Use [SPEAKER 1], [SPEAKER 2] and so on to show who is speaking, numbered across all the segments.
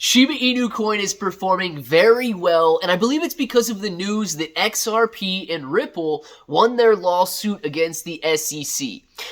[SPEAKER 1] Shiba Inu Coin is performing very well, and I believe it's because of the news that XRP and Ripple won their lawsuit against the SEC.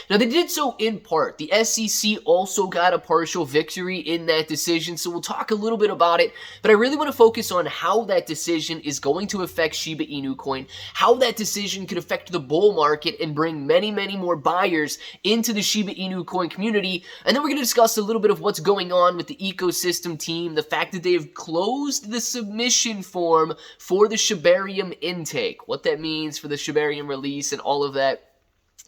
[SPEAKER 1] Now, they did so in part. The SEC also got a partial victory in that decision, so we'll talk a little bit about it, but I really want to focus on how that decision is going to affect Shiba Inu Coin, how that decision could affect the bull market and bring many, many more buyers into the Shiba Inu Coin community, and then we're going to discuss a little bit of what's going on with the ecosystem team, the fact that they have closed the submission form for the Shibarium intake, what that means for the Shibarium release and all of that.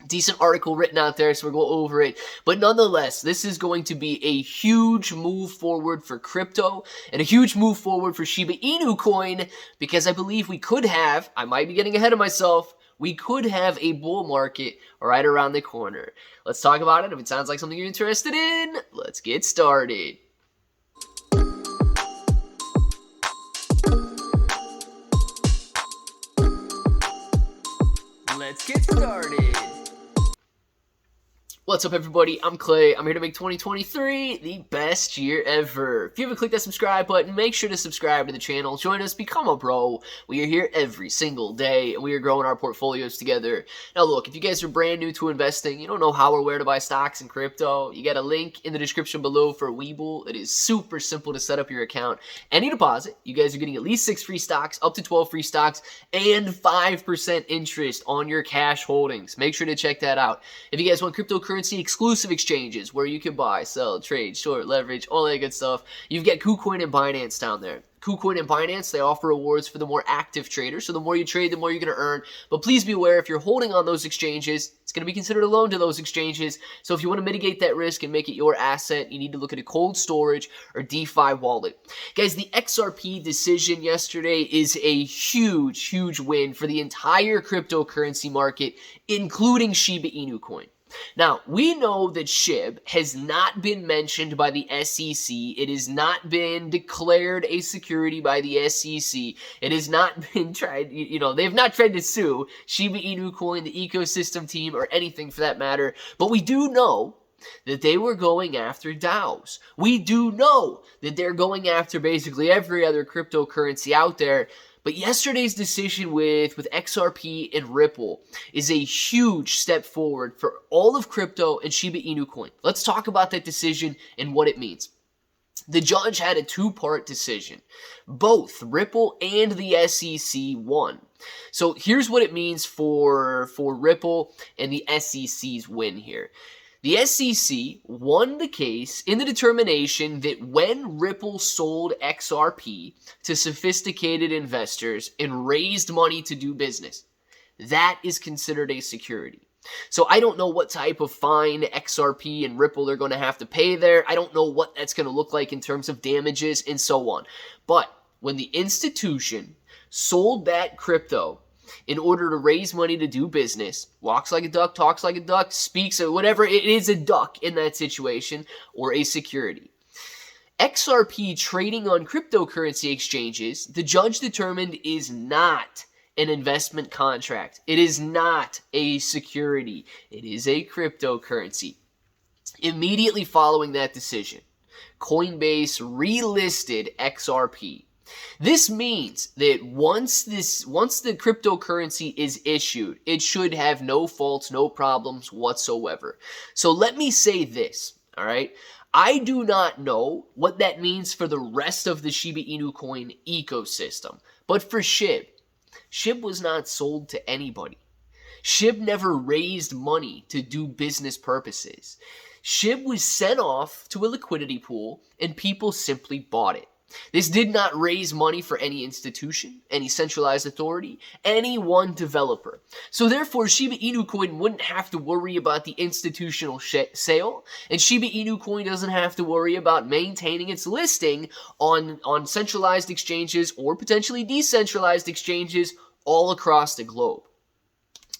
[SPEAKER 1] Decent article written out there, so we'll go over it. But nonetheless, this is going to be a huge move forward for crypto and a huge move forward for Shiba Inu Coin, because I believe we could have, I might be getting ahead of myself, we could have a bull market right around the corner. Let's talk about it. If it sounds like something you're interested in, let's get started. Let's get started. What's up, everybody? I'm Clay. I'm here to make 2023 the best year ever. If you haven't clicked that subscribe button, make sure to subscribe to the channel. Join us, become a bro. We are here every single day, and we are growing our portfolios together. Now, look, if you guys are brand new to investing, you don't know how or where to buy stocks and crypto, you got a link in the description below for Webull. It is super simple to set up your account. Any deposit, you guys are getting at least 6 free stocks, up to 12 free stocks, and 5% interest on your cash holdings. Make sure to check that out. If you guys want cryptocurrency exclusive exchanges where you can buy, sell, trade, short, leverage, all that good stuff, you've got KuCoin and Binance down there. KuCoin and Binance, they offer rewards for the more active traders, so the more you trade, the more you're going to earn. But please be aware, if you're holding on those exchanges, it's going to be considered a loan to those exchanges. So if you want to mitigate that risk and make it your asset, you need to look at a cold storage or DeFi wallet. Guys, the XRP decision yesterday is a huge, huge win for the entire cryptocurrency market, including Shiba Inu Coin. Now, we know that SHIB has not been mentioned by the SEC. It has not been declared a security by the SEC. It has not been tried, they have not tried to sue Shiba Inu Coin, the ecosystem team, or anything for that matter. But we do know that they were going after DAOs. We do know that they're going after basically every other cryptocurrency out there. But yesterday's decision with XRP and Ripple is a huge step forward for all of crypto and Shiba Inu Coin. Let's talk about that decision and what it means. The judge had a two-part decision. Both Ripple and the SEC won. So here's what it means for Ripple and the SEC's win here. The SEC won the case in the determination that when Ripple sold XRP to sophisticated investors and raised money to do business, that is considered a security. So I don't know what type of fine XRP and Ripple are going to have to pay there. I don't know what that's going to look like in terms of damages and so on. But when the institution sold that crypto in order to raise money to do business, walks like a duck, talks like a duck, speaks, or whatever, it is a duck in that situation, or a security. XRP trading on cryptocurrency exchanges, the judge determined, is not an investment contract. It is not a security. It is a cryptocurrency. Immediately following that decision, Coinbase relisted XRP. This means that once the cryptocurrency is issued, it should have no faults, no problems whatsoever. So let me say this, all right? I do not know what that means for the rest of the Shiba Inu Coin ecosystem, but for SHIB was not sold to anybody. SHIB never raised money to do business purposes. SHIB was sent off to a liquidity pool, and people simply bought it. This did not raise money for any institution, any centralized authority, any one developer. So therefore, Shiba Inu Coin wouldn't have to worry about the institutional sale, and Shiba Inu Coin doesn't have to worry about maintaining its listing on centralized exchanges or potentially decentralized exchanges all across the globe.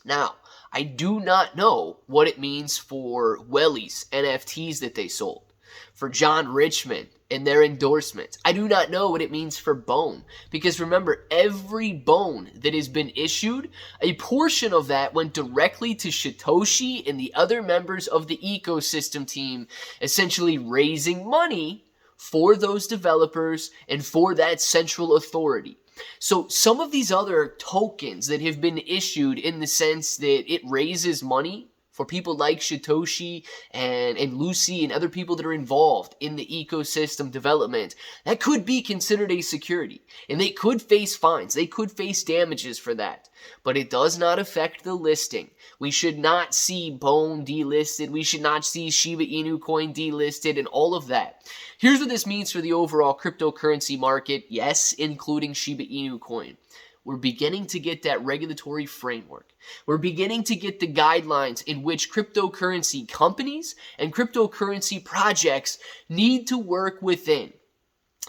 [SPEAKER 1] Now, I do not know what it means for Welly's NFTs that they sold, for John Richmond and their endorsements. I do not know what it means for Bone, because remember, every Bone that has been issued, a portion of that went directly to Satoshi and the other members of the ecosystem team, essentially raising money for those developers and for that central authority. So some of these other tokens that have been issued in the sense that it raises money for people like Satoshi and Lucy and other people that are involved in the ecosystem development, that could be considered a security. And they could face fines. They could face damages for that. But it does not affect the listing. We should not see Bone delisted. We should not see Shiba Inu Coin delisted and all of that. Here's what this means for the overall cryptocurrency market, yes, including Shiba Inu Coin. We're beginning to get that regulatory framework. We're beginning to get the guidelines in which cryptocurrency companies and cryptocurrency projects need to work within.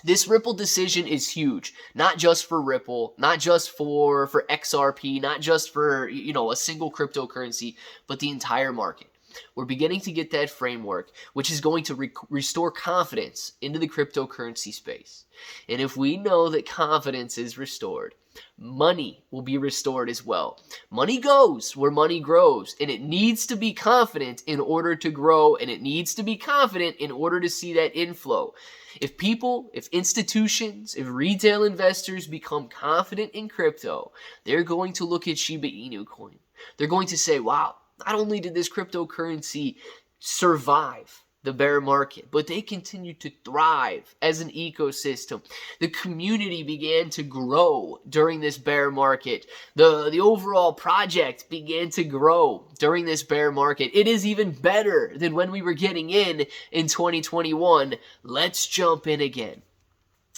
[SPEAKER 1] This Ripple decision is huge, not just for Ripple, not just for XRP, not just for, a single cryptocurrency, but the entire market. We're beginning to get that framework, which is going to restore confidence into the cryptocurrency space. And if we know that confidence is restored, money will be restored as well. Money goes where money grows, and it needs to be confident in order to grow, and it needs to be confident in order to see that inflow. If people, if institutions, if retail investors become confident in crypto, they're going to look at Shiba Inu Coin. They're going to say, wow, not only did this cryptocurrency survive the bear market, but they continued to thrive as an ecosystem. The community began to grow during this bear market. The overall project began to grow during this bear market. It is even better than when we were getting in 2021. Let's jump in again.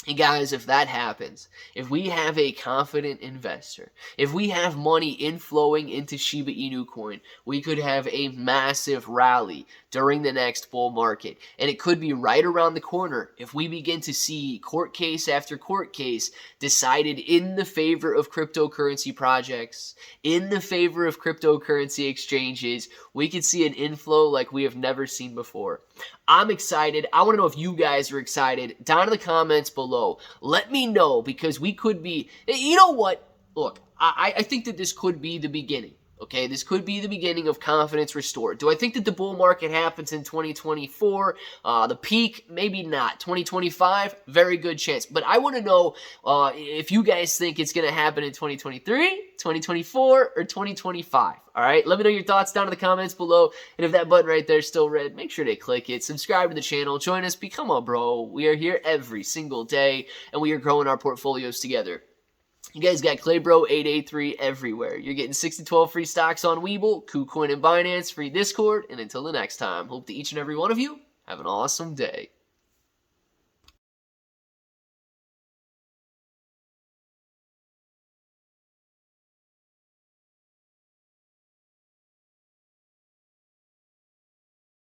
[SPEAKER 1] And guys, if that happens, if we have a confident investor, if we have money inflowing into Shiba Inu Coin, we could have a massive rally during the next bull market. And it could be right around the corner if we begin to see court case after court case decided in the favor of cryptocurrency projects, in the favor of cryptocurrency exchanges. We could see an inflow like we have never seen before. I'm excited. I want to know if you guys are excited. Down in the comments below, let me know, because we could be, you know what? Look, I think that this could be the beginning. Okay, this could be the beginning of confidence restored. Do I think that the bull market happens in 2024? The peak, maybe not. 2025, very good chance. But I want to know if you guys think it's going to happen in 2023, 2024, or 2025. All right, let me know your thoughts down in the comments below. And if that button right there is still red, make sure to click it. Subscribe to the channel. Join us. Become a bro. We are here every single day, and we are growing our portfolios together. You guys got ClayBro 883 everywhere. You're getting 6 to 12 free stocks on Webull, KuCoin, and Binance, free Discord. And until the next time, hope that each and every one of you have an awesome day.